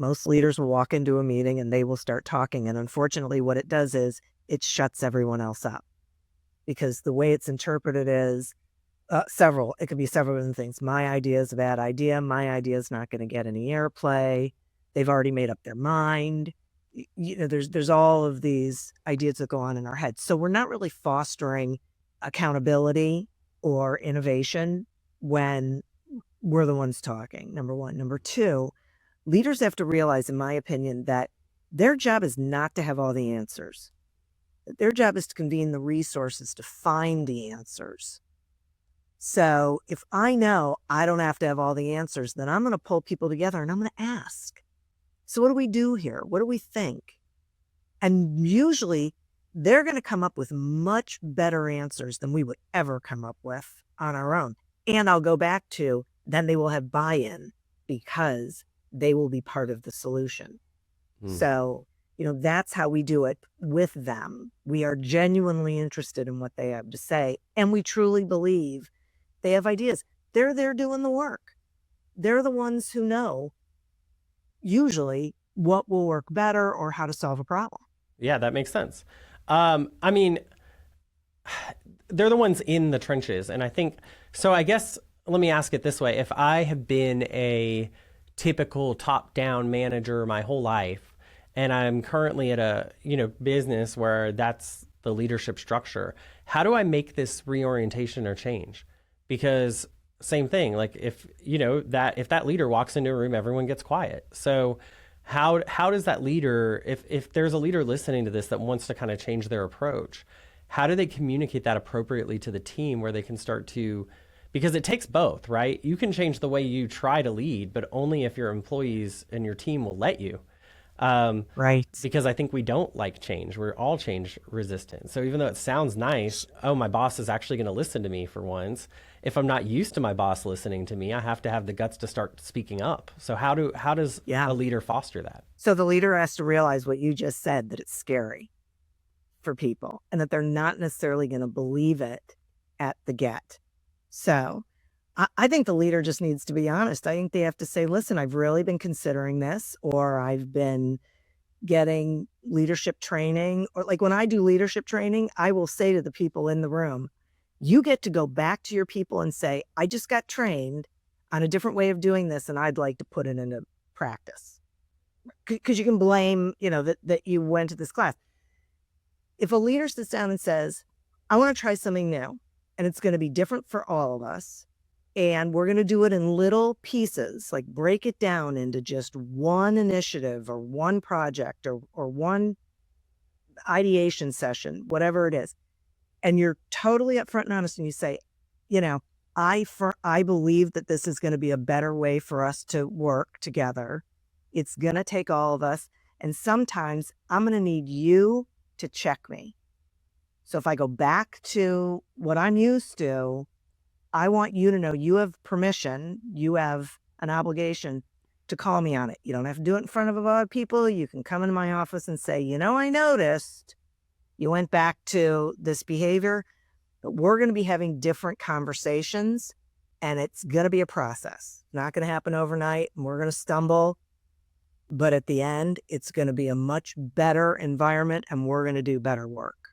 Most leaders will walk into a meeting and they will start talking. And unfortunately, what it does is it shuts everyone else up, because the way it's interpreted is it could be several different things. My idea is a bad idea. My idea is not going to get any airplay. They've already made up their mind. There's all of these ideas that go on in our heads. So we're not really fostering accountability or innovation when we're the ones talking, number one. Number two, leaders have to realize, in my opinion, that their job is not to have all the answers. Their job is to convene the resources to find the answers. So if I know I don't have to have all the answers, then I'm going to pull people together and I'm going to ask. So what do we do here? What do we think? And usually they're going to come up with much better answers than we would ever come up with on our own. And I'll go back to, then they will have buy-in because they will be part of the solution. So, that's how we do it with them. We are genuinely interested in what they have to say. And we truly believe they have ideas. They're there doing the work. They're the ones who know usually what will work better or how to solve a problem. Yeah, that makes sense. I mean, they're the ones in the trenches. And I think, so I guess, let me ask it this way. If I have been a typical top-down manager my whole life, and I'm currently at a, business where that's the leadership structure, how do I make this reorientation or change? Because same thing, like if that leader walks into a room, everyone gets quiet. So how does that leader, if there's a leader listening to this that wants to kind of change their approach, how do they communicate that appropriately to the team where they can start to, because it takes both, right? You can change the way you try to lead, but only if your employees and your team will let you. Right. Because I think we don't like change. We're all change resistant. So even though it sounds nice, my boss is actually going to listen to me for once. If I'm not used to my boss listening to me, I have to have the guts to start speaking up. So how does a leader foster that? So the leader has to realize what you just said, that it's scary for people and that they're not necessarily going to believe it at the get. So I think the leader just needs to be honest. I think they have to say, listen, I've really been considering this, or I've been getting leadership training, or like when I do leadership training, I will say to the people in the room, you get to go back to your people and say, I just got trained on a different way of doing this and I'd like to put it into practice. Because you can blame, that you went to this class. If a leader sits down and says, I want to try something new and it's going to be different for all of us, and we're going to do it in little pieces, like break it down into just one initiative or one project or one ideation session, whatever it is. And you're totally upfront and honest and you say, I believe that this is going to be a better way for us to work together. It's going to take all of us. And sometimes I'm going to need you to check me. So if I go back to what I'm used to, I want you to know you have permission, you have an obligation to call me on it. You don't have to do it in front of a lot of people. You can come into my office and say, I noticed you went back to this behavior, but we're going to be having different conversations and it's going to be a process. It's not going to happen overnight and we're going to stumble, but at the end, it's going to be a much better environment and we're going to do better work.